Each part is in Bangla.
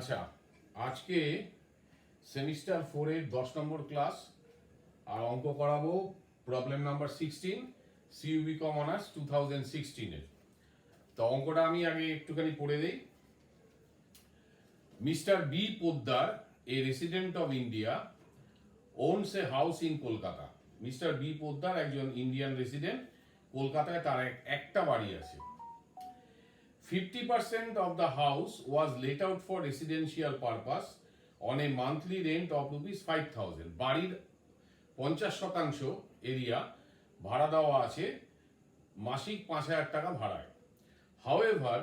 আচ্ছা, আজকে সেমিস্টার 4-এর 10 নম্বর ক্লাস আর অঙ্ক করাবো problem number 16 CU B com honours 2016-এর। তো অঙ্কটা আমি আগে একটুখানি পড়ে দেই। Mister B Poddar, a resident of India, owns a house in Kolkata. Mister B Poddar একজন ইন্ডিয়ান রেসিডেন্ট, কলকাতায় তার একটা বাড়ি আছে। 50% of the house was let out for residential purpose on a monthly rent of ₹5,000. বাড়ির 50% এরিয়া ভাড়া দেওয়া আছে মাসিক 5,000 টাকা ভাড়ায়। However,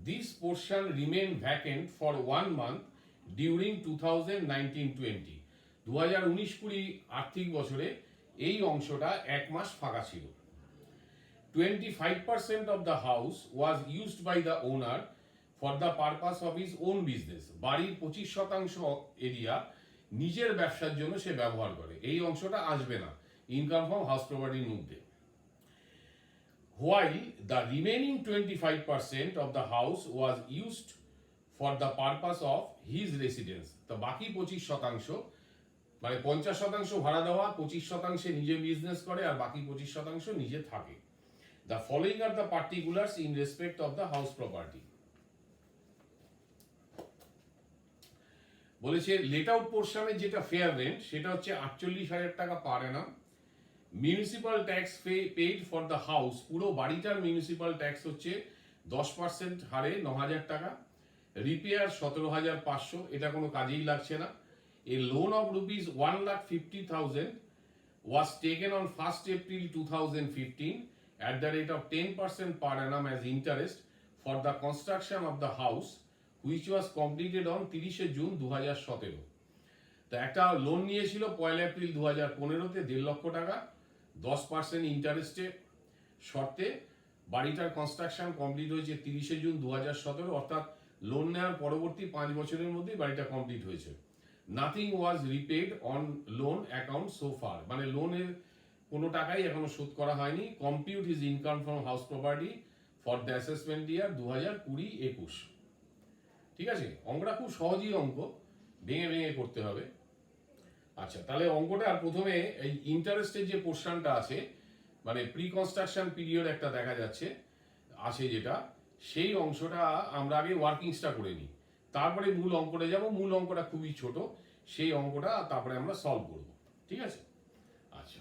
this portion remained vacant for 1 month during 2019-20. 2019-20 আর্থিক বছরে এই অংশটা এক মাস ফাঁকা ছিল। 25% of the house was used by the owner for the purpose of his own business. বাড়ির 25% এরিয়া নিজের ব্যবসার জন্য সে ব্যবহার করে। এই অংশটা আসবে না ইনকাম ফ্রম হাউস প্রপার্টির মধ্যে। While the remaining 25% of the house was used for the purpose of his residence. তো বাকি 25% মানে 50% ভাড়া দেওয়া, 25% নিজে বিজনেস করে আর বাকি 25% নিজে থাকে। The following are the particulars in respect of the house property. বলেছে লেট আউট পোর্শনে যেটা ফেয়ার রেন্ট সেটা হচ্ছে 48,000 টাকা per annum. Municipal tax paid for the house, পুরো বাড়িটার মিউনিসিপাল ট্যাক্স হচ্ছে 10% হারে 9,000 টাকা। রিপেয়ার 17,500, এটা কোনো কাজেই লাগছে না। এ loan of ₹1,50,000 was taken on 1st April 2015 at the rate of 10% per annum as interest for the construction of the house which was completed on 30 June 2017. তো একটা লোন নিয়েছিল 1 এপ্রিল 2015-তে 1.5 লক্ষ টাকা 10% ইন্টারেস্টে শর্তে। বাড়িটার কনস্ট্রাকশন কমপ্লিট হয়েছে 30 জুন 2017, অর্থাৎ লোন নেওয়ার পরবর্তী 5 বছরের মধ্যেই বাড়িটা কমপ্লিট হয়েছে। Nothing was রিপেড on loan account so far, মানে লোনের কোনো টাকাই এখনো শোধ করা হয়নি। Compute his income from house property for the assessment ইয়ার 2020-21। ঠিক আছে, অঙ্কটা খুব সহজই অঙ্ক, ভেঙে ভেঙে করতে হবে। আচ্ছা, তাহলে অঙ্কটা আর প্রথমে এই ইন্টারেস্টের যে পোর্শনটা আছে, মানে প্রি কনস্ট্রাকশন পিরিয়ড একটা দেখা যাচ্ছে আছে যেটা, সেই অংশটা আমরা আগে ওয়ার্কিংসটা করে নিই, তারপরে মূল অঙ্কটা যাব। মূল অঙ্কটা খুবই ছোট, সেই অঙ্কটা তারপরে আমরা সলভ করব। ঠিক আছে, আচ্ছা।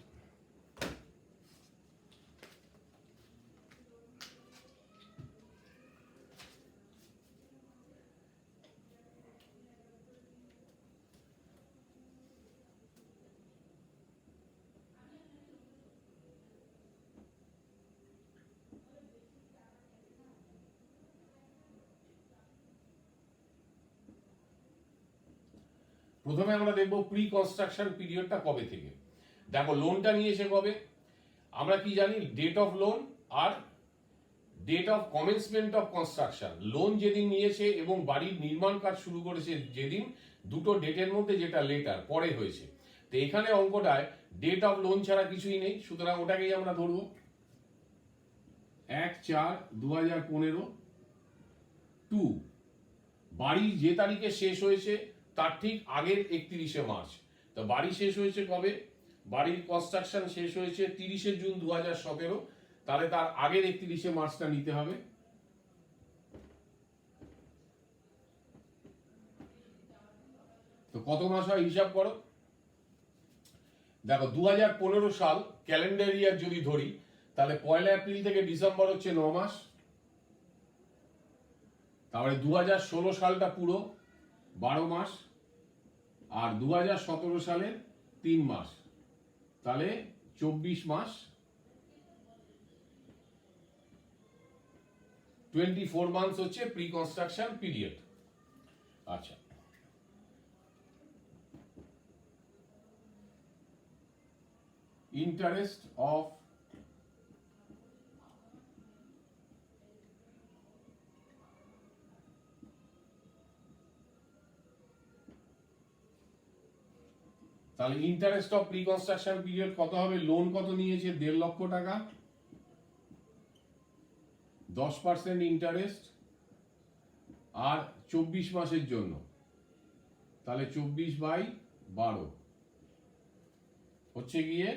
প্রথমে আমরা দেখব প্রি কনস্ট্রাকশন পিরিয়ডটা কবে থেকে। দেখো, লোনটা নিয়েছে কবে, আমরা কি জানি, ডেট অফ লোন আর date of commencement of construction. Loan যেদিন নিয়েছে এবং বাড়ির নির্মাণ কাজ শুরু করেছে যেদিন, দুটো ডেটের মধ্যে যেটা লেটার পরে হয়েছে। তো এখানে অঙ্কটায় ডেট অফ লোন ছাড়া কিছুই নেই, সুতরাং ওটাকেই আমরা ধরবো 1/4/2015 টু বাড়ি যে তারিখে শেষ হয়েছে তার ঠিক আগের 31 মার্চ। তো বাড়ি শেষ হয়েছে কবে, বাড়ির কনস্ট্রাকশন শেষ হয়েছে 30 জুন 2017, তাহলে তার আগের 31 মার্চটা নিতে হবে। তো কত মাস হয় হিসাব করো। দেখো, 2015 সাল ক্যালেন্ডার ইয়ার যদি ধরি, তাহলে 1 এপ্রিল থেকে ডিসেম্বর হচ্ছে 9 মাস। তারপরে 2016 সালটা পুরো 12 মাস, আর 2017 সালের 3 মাস, তাহলে 24 মাস, 24 মান্থস হচ্ছে প্রি কনস্ট্রাকশন পিরিয়ড। আচ্ছা, ইন্টারেস্ট অফ তাহলে interest of pre construction period কত হবে, লোন কত নিয়েছে 1.5 লক্ষ টাকা, 10% ইন্টারেস্ট আর 24 মাসের জন্য তাহলে 24/12 হচ্ছে গিয়ে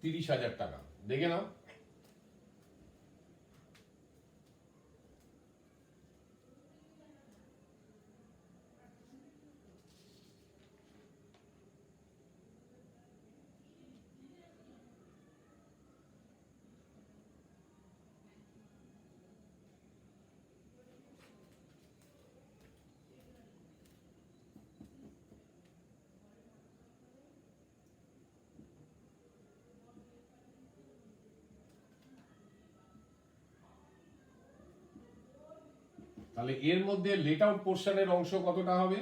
30,000 টাকা। দেখে নাও। তাহলে এর মধ্যে লেট আউট পোর্শনের অংশ কতটা হবে?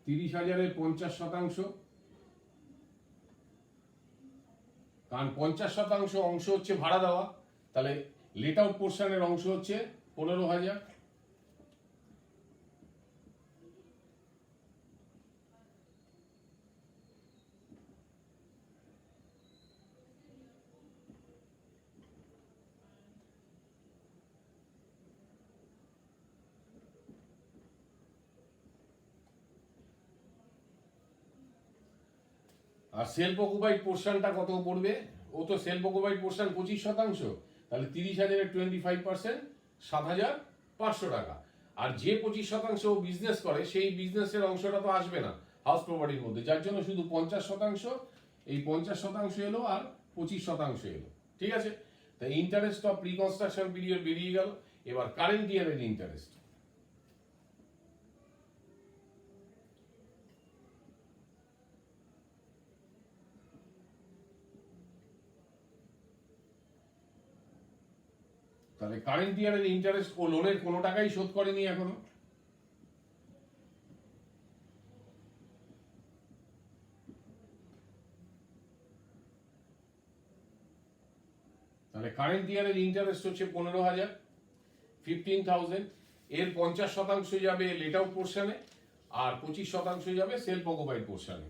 30,000-এর 50%। কারণ 50% অংশ হচ্ছে ভাড়া দেওয়া, তাহলে লেট আউট পোর্শনের অংশ হচ্ছে 15,000। আর সেলফ অকুপাইড পোর্শনটা কত পড়বে? ও তো সেলফ অকুপাইড পোর্শন 25%, তাহলে 30,000-এর 25% 7,500 টাকা। আর যে 25% ও বিজনেস করে সেই বিজনেসের অংশটা তো আসবে না হাউস প্রপার্টির মধ্যে, যার জন্য শুধু 50%, এই 50% এলো আর 25% এলো। ঠিক আছে? তাই interest of pre construction period বেরিয়ে গেল। এবার কারেন্ট ইয়ারের ইন্টারেস্ট। তাহলে কারেন্ট ইয়ারের ইন্টারেস্ট ও লোনের কোনো টাকাই শোধ করেনি এখনো। তাহলে কারেন্ট ইয়ারের ইন্টারেস্ট হচ্ছে 15,000, 15,000। এর 50% যাবে লেট আউট পোর্শনে আর 25% যাবে সেলফ অকুপাইড পোর্শনে।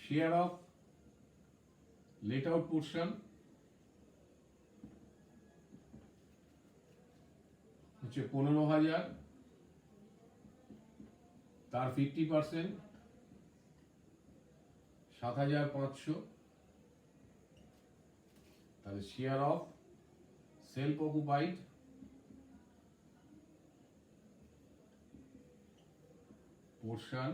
Share of let out portion হচ্ছে 15,000, তার 50% 7,500। তাহলে share of self occupied portion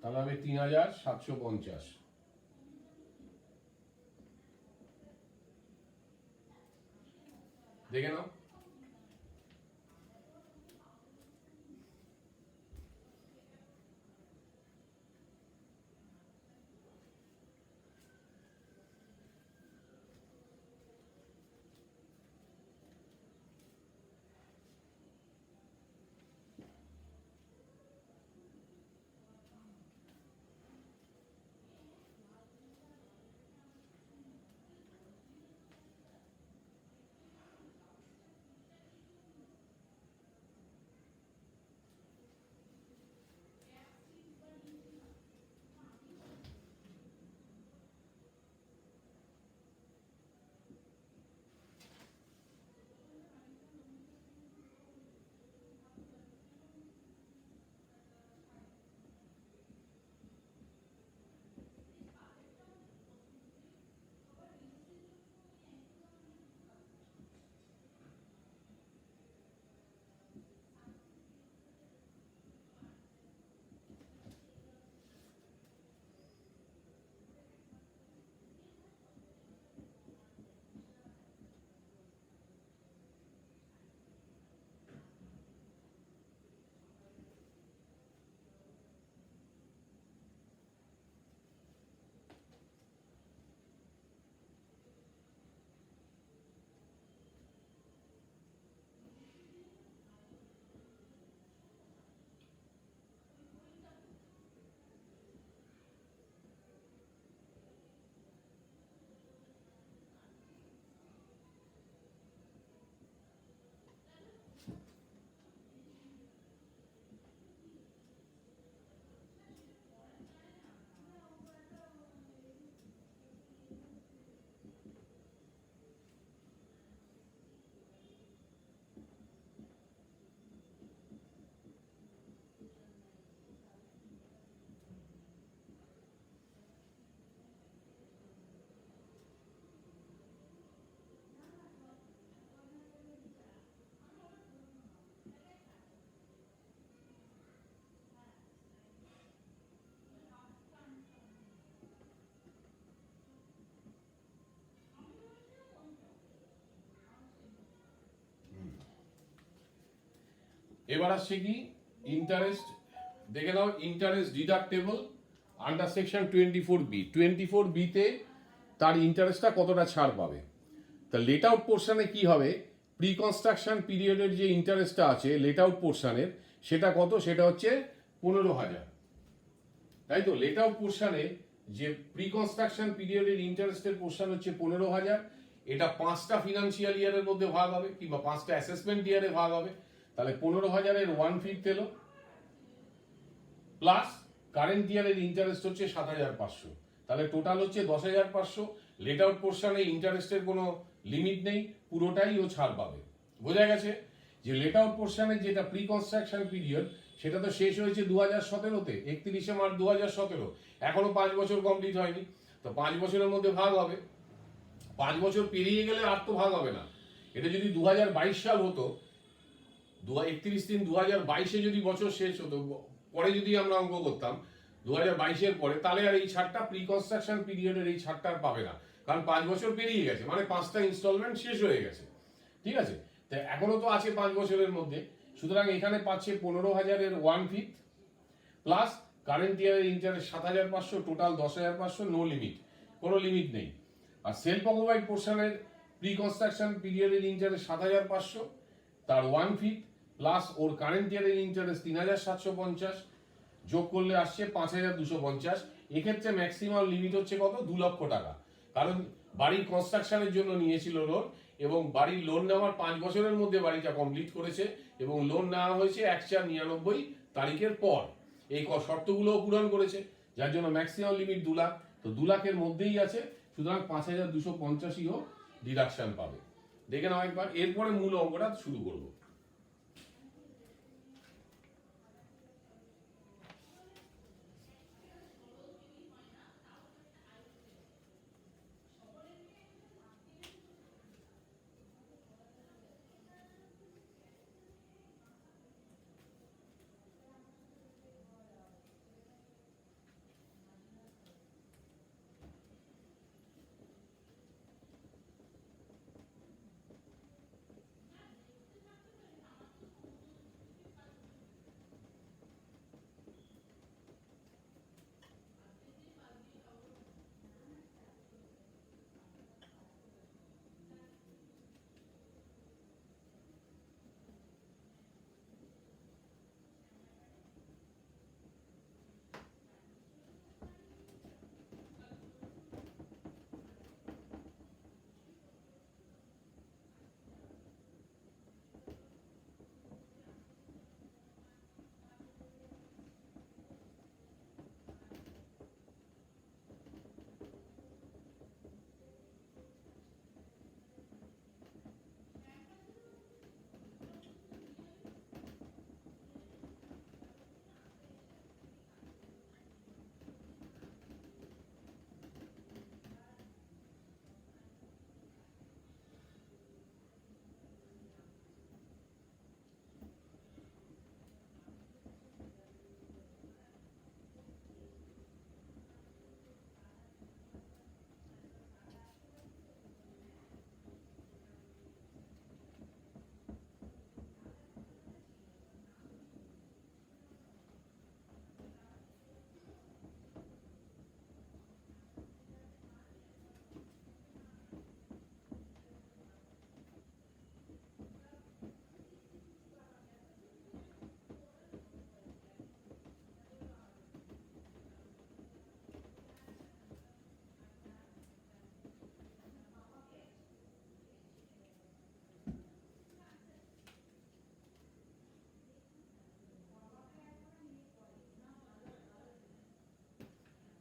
তাহলে হবে 3,750। দেখে নাও। এবার আসছে কি ইন্টারেস্ট, দেখে নাও interest deductible under section 24B। 24B তে তার ইন্টারেস্টটা কতটা ছাড় পাবে। তা লেট আউট পোর্শনে কি হবে, প্রি কনস্ট্রাকশন পিরিয়ডের যে ইন্টারেস্টটা আছে লেট আউট পোর্শনের, সেটা কত, সেটা হচ্ছে 15,000। তাই তো লেট আউট পোর্শনে যে প্রি কনস্ট্রাকশন পিরিয়ডের ইন্টারেস্টের পোর্শন হচ্ছে 15,000। এটা 5টা ফিনান্সিয়াল ইয়ারের মধ্যে ভাগ হবে কিংবা 5টা অ্যাসেসমেন্ট ইয়ারে ভাগ হবে। তাহলে 15,000-এর 1/5 এলো, প্লাস কারেন্ট ইয়ারের ইন্টারেস্ট হচ্ছে 7,500। তাহলে টোটাল হচ্ছে 10,500। লেট আউট পোর্শনে ইন্টারেস্টের কোনো লিমিট নেই, পুরোটাই ও ছাড় পাবে। বোঝা গেছে যে লেট আউট পোর্শনের যেটা প্রি কনস্ট্রাকশন পিরিয়ড সেটা তো শেষ হয়েছে 2017-তে, 31শে মার্চ 2017। এখনো 5 বছর কমপ্লিট হয়নি। তো 5 বছরের মধ্যে ভাগ হবে। 5 বছর পেরিয়ে গেলে আর তো ভাগ হবে না। এটা যদি 2022 সাল হতো, 31/3/2022-এ যদি বছর শেষ হতো, পরে যদি আমরা অঙ্ক করতাম 2022-এর পরে, তাহলে আর এই ছাড়টা প্রি কনস্ট্রাকশন পিরিয়ডের এই ছাড়টা আর পাবে না, কারণ 5 বছর পেরিয়ে গেছে, মানে 5টা ইনস্টলমেন্ট শেষ হয়ে গেছে। ঠিক আছে, তো এখনো তো আছে 5 বছরের মধ্যে। সুতরাং এখানে পাচ্ছে 15,000-এর 1/5 প্লাস কারেন্ট ইয়ারের ইন্টারেস্ট 7,500, টোটাল 10,500, নো লিমিট, কোনো লিমিট নেই। আর সেলফ অকুপাইড পোর্শনের প্রি কনস্ট্রাকশন পিরিয়ডের ইন্টারেস্ট 7,500, তার 1/5 প্লাস ওর কারেন্ট ইয়ারের ইন্টারেস্ট 3,750, যোগ করলে আসছে 5,250। এক্ষেত্রে ম্যাক্সিমাম লিমিট হচ্ছে কত, 2 লক্ষ টাকা। কারণ বাড়ির কনস্ট্রাকশনের জন্য নিয়েছিল লোন, এবং বাড়ির লোন নেওয়ার 5 বছরের মধ্যে বাড়িটা কমপ্লিট করেছে, এবং লোন নেওয়া হয়েছে 1/4/99 তারিখের পর। এই শর্তগুলোও পূরণ করেছে, যার জন্য ম্যাক্সিমাম লিমিট 2 লাখ। তো 2 লাখের মধ্যেই আছে, সুতরাং 5,250-ও ডিডাকশন পাবে। দেখে নাও একবার, এরপরে মূল অঙ্কটা শুরু করবো।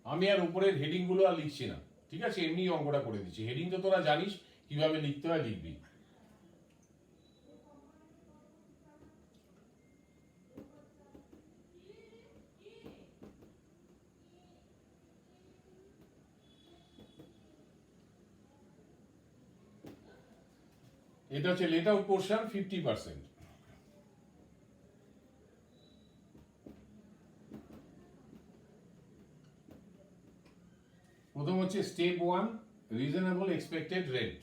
আমি আর উপরের হেডিং গুলো আর লিখছি না, ঠিক আছে, এমনি অঙ্কটা করে দিচ্ছি। হেডিং তো তোরা জানিস কিভাবে লিখতে হয়, লিখবি। এটা হচ্ছে লেট আউট পোর্শন 50%। প্রথম হচ্ছে step 1, reasonable expected rent.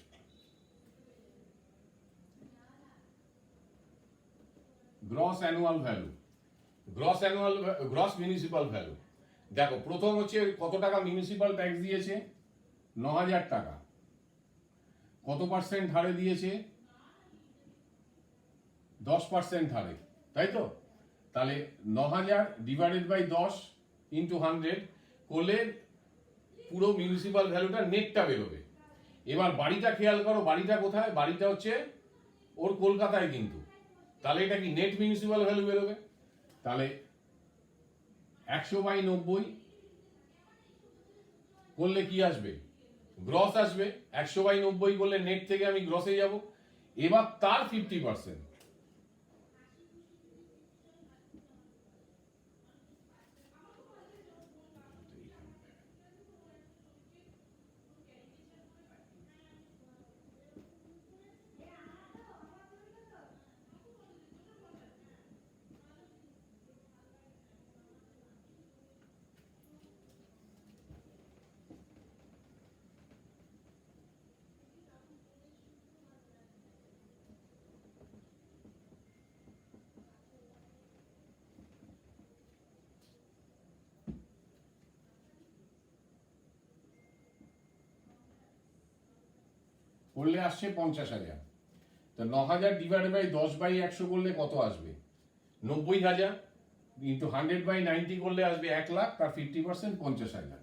Gross annual value, gross municipal value. দেখো প্রথম হচ্ছে কত টাকা মিউনিসিপাল ট্যাক্স দিয়েছে, 9,000 টাকা। কত পার্সেন্ট হারে দিয়েছে, 10% হারে, তাই তো? তাহলে 9,000 ডিভাইডেড বাই 10 ইন্টু 100 করলে পুরো মিউনিসিপাল ভ্যালুটা নেটটা বেরোবে। এবার বাড়িটা খেয়াল করো, বাড়িটা কোথায়? বাড়িটা হচ্ছে ওর কলকাতায় কিন্তু। তাহলে এটা কি নেট মিউনিসিপাল ভ্যালু বেরোবে। তাহলে 100/90 করলে কি আসবে, গ্রস আসবে। 100/90 করলে নেট থেকে আমি গ্রসে যাব। এবার তার 50%। করলে আসছে 50,000। তো 9,000 ডিভাইডেড বাই 10/100 করলে কত আসবে, 90,000 ইন্টু 100/90 করলে আসবে 1,00,000, তার 50% 50,000।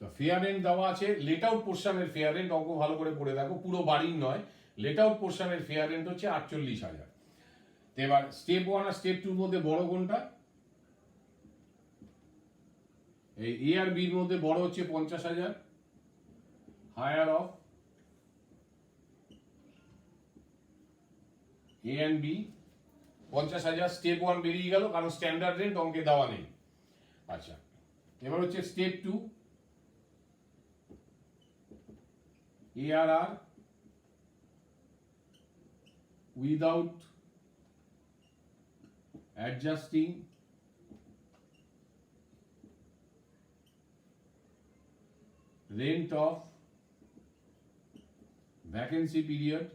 তো ফেয়ার রেন্ট দেওয়া আছে, লেট আউট পোর্শনের ফেয়ার রেন্ট, অঙ্ক ভালো করে পড়ে দেখো, পুরো বাড়ির নয়, লেট আউট পোর্শনের ফেয়ার রেন্ট হচ্ছে 48,000। তো এবার স্টেপ 1 আর স্টেপ 2 মধ্যে বড় কোনটা, এই এ আর বির মধ্যে বড় হচ্ছে 50,000, higher of A and B 50,000। Step 1 বেরিয়ে গেল, কারণ স্ট্যান্ডার্ড রেন্ট অঙ্কে দেওয়া নেই। আচ্ছা, এবার হচ্ছে step 2, ARR without adjusting rent of vacancy period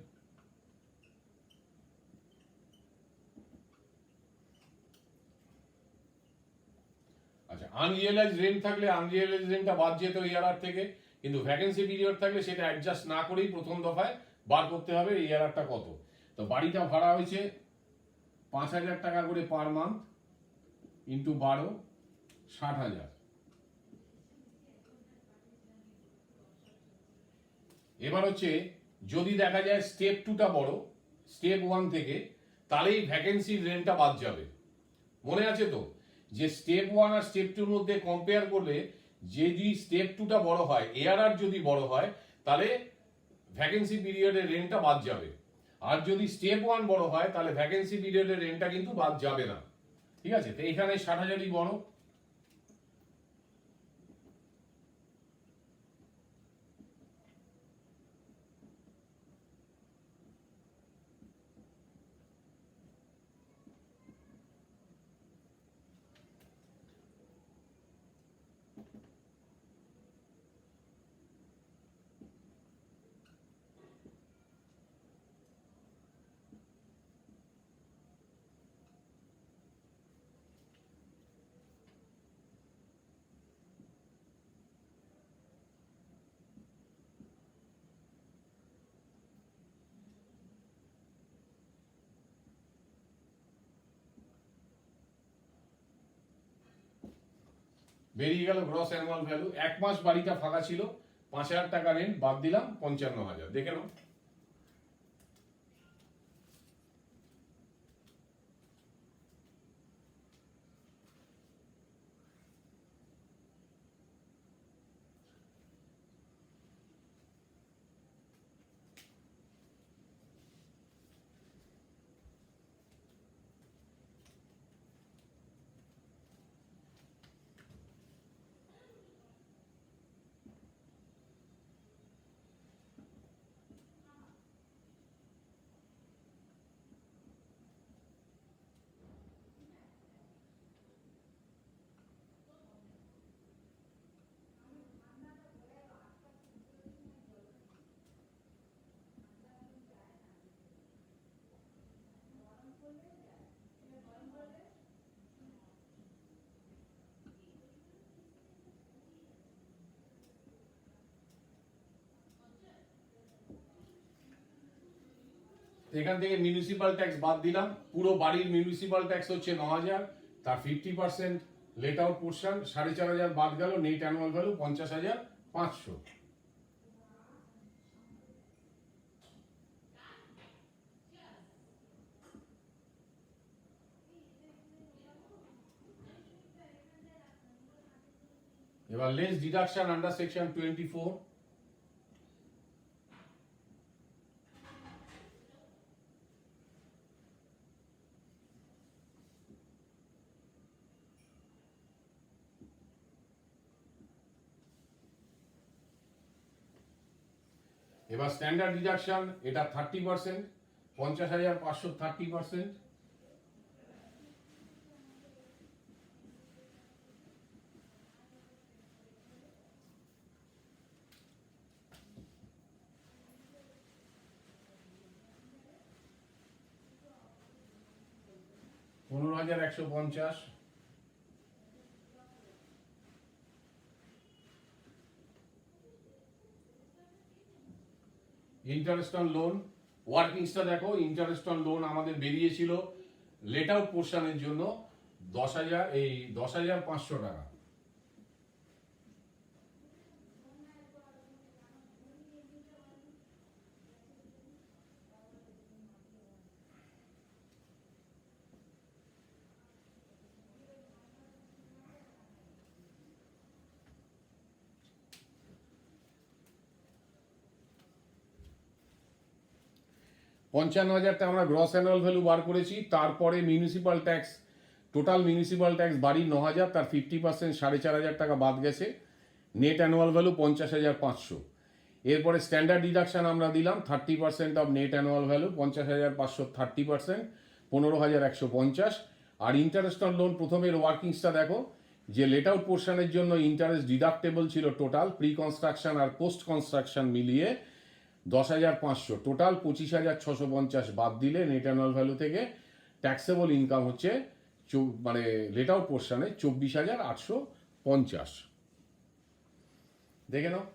আচ্ছা, আনরিয়েলাইজ রেন্ট থাকলে আনরিয়েলাইজ রেন্টটা বাদ যেত এআরআর থেকে, কিন্তু ভ্যাকেন্সি পিরিয়ড থাকলে সেটা অ্যাডজাস্ট না করেই প্রথম দফায় বার করতে হবে এআরআরটা কত। তো বাড়িটা ভাড়া হয়েছে 5,000 টাকা করে পার মান্থ, ইন্টু 12, 60,000। এবার হচ্ছে যদি দেখা যায় স্টেপ 2টা বড় স্টেপ 1 থেকে, তাহলেই ভ্যাকেন্সির রেন্টটা বাদ যাবে। মনে আছে তো যে স্টেপ 1 আর স্টেপ 2 এর মধ্যে কম্পেয়ার করলে যদি স্টেপ 2টা বড় হয়, এআরআর যদি বড় হয়, তাহলে ভ্যাকেন্সি পিরিয়ডের রেন্টটা বাদ যাবে। আর যদি স্টেপ 1 বড় হয়, তাহলে ভ্যাকেন্সি পিরিয়ডের রেন্টটা কিন্তু বাদ যাবে না। ঠিক আছে, তো এখানে 60,000ই বড়। বেরিয়ে গেল গ্রস অ্যানুয়াল ভ্যালু। 1 মাস বাড়িটা ফাঁকা ছিল, 5,000 টাকা রেন্ট বাদ দিলাম, 55,000। দেখে নাও। এখান থেকে মিউনিসিপাল ট্যাক্স বাদ দিলাম, পুরো বাড়ির মিউনিসিপাল ট্যাক্স হচ্ছে 9,000, তার 50% লেট আউট পোর্শন 4,500 বাদ গেল, নেট অ্যানুয়াল ভ্যালু 50,500। এবার লেস ডিডাকশন আন্ডার সেকশন 24। এবার স্ট্যান্ডার্ড ডিডাকশন, এটা 30%, 50,500 30%। $15,150। ইন্টারেস্ট অন লোন, ওয়ার্কিংসটা দেখো, ইন্টারেস্ট অন লোন আমাদের বেরিয়েছিল লেট আউট পোর্শনের জন্য 10,500 টাকা। $55,000টা আমরা গ্রস অ্যানুয়াল ভ্যালু বার করেছি। তারপরে municipal tax, total municipal tax বাড়ির 9,000, তার 50% 4,500 টাকা বাদ গেছে, নেট অ্যানুয়াল ভ্যালু 50,500। এরপরে স্ট্যান্ডার্ড ডিডাকশন আমরা দিলাম 30% অফ নেট অ্যানুয়াল ভ্যালু, 50,500 30%, 15,150। আর ইন্টারেস্ট অন লোন প্রথমের ওয়ার্কিংসটা দেখো, যে লেট আউট পোর্শনের জন্য ইন্টারেস্ট ডিডাক্টেবল ছিল টোটাল প্রি কনস্ট্রাকশন আর পোস্ট কনস্ট্রাকশন মিলিয়ে 10,500, টোটাল 25,650 বাদ দিলে নেট অ্যানুয়াল ভ্যালু থেকে ট্যাক্সেবল ইনকাম হচ্ছে মানে লেট আউট পোর্শনে 24,850। দেখে নাও।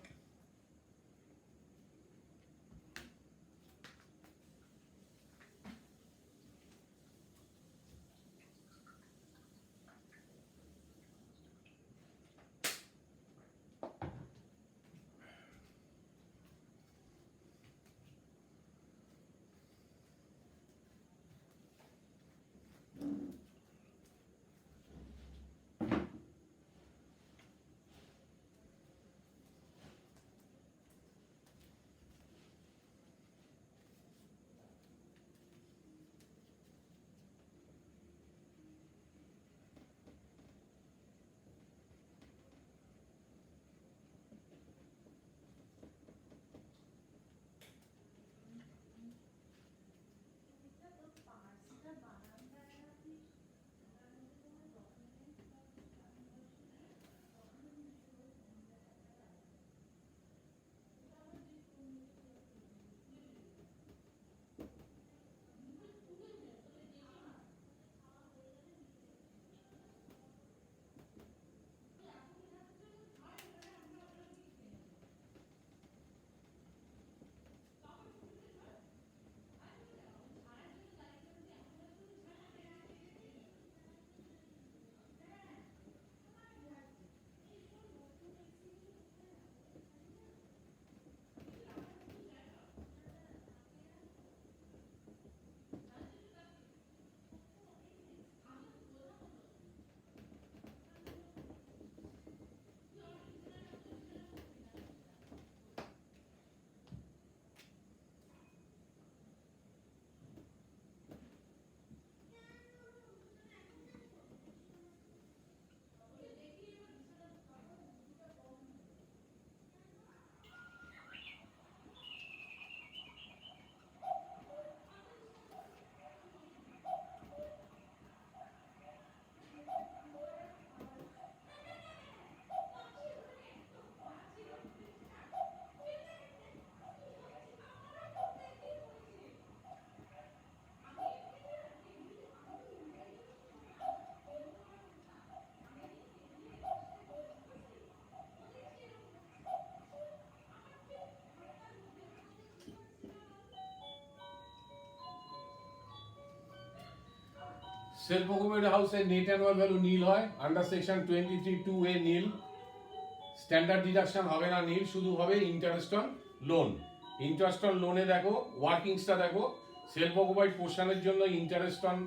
সেলফ অকুপেড হাউসের নেট অ্যানুয়াল ভ্যালু নীল হয়, আন্ডার সেকশন 23(2)(a) নীল, স্ট্যান্ডার্ড ডিডাকশন হবে না নীল, শুধু হবে interest on loan. Interest on লোনে দেখো ওয়ার্কিংসটা দেখো, সেলফ অকুপাইড পোর্শনের জন্য ইন্টারেস্ট অন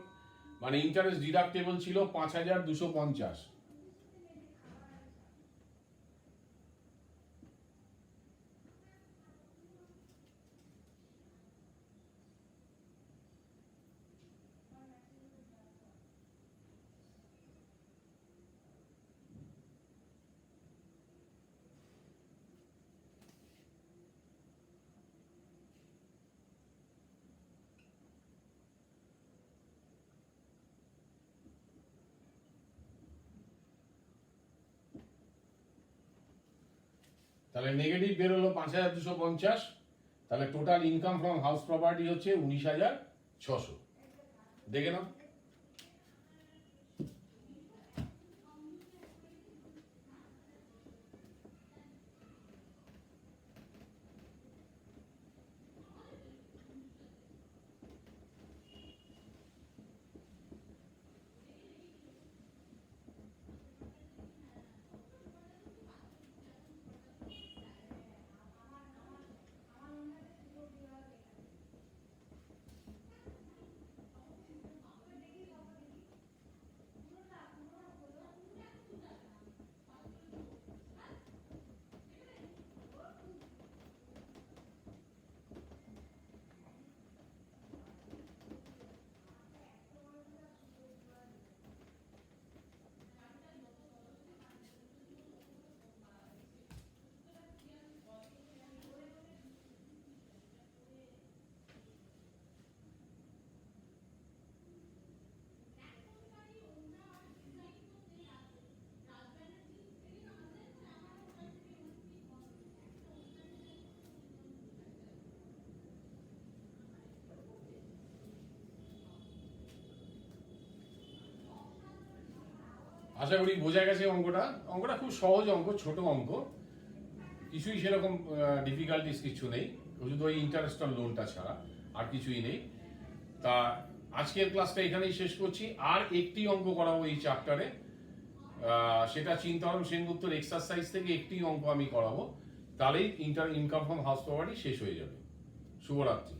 মানে ইন্টারেস্ট ডিডাক্টেবল ছিল 5,250। তাহলে নেগেটিভ বেরোলো 5,250, তাহলে total income from house property হচ্ছে 19,600। দেখে নাও। আশা করি বোঝা গেছে অঙ্কটা। অঙ্কটা খুব সহজ অঙ্ক, ছোট অঙ্ক, কিছুই সেরকম ডিফিকাল্টিস কিছু নেই, শুধু ওই ইন্টারেস্ট অন লোনটা ছাড়া আর কিছুই নেই। তা আজকের ক্লাসটা এখানেই শেষ করছি। আর একটি অঙ্ক করাবো এই চ্যাপ্টারে, সেটা চিন্তারম সেনগুপ্তর এক্সারসাইজ থেকে একটি অঙ্ক আমি করাবো, তাহলেই ইনকাম ফ্রম হাউস প্রপার্টি শেষ হয়ে যাবে। শুভরাত্রি।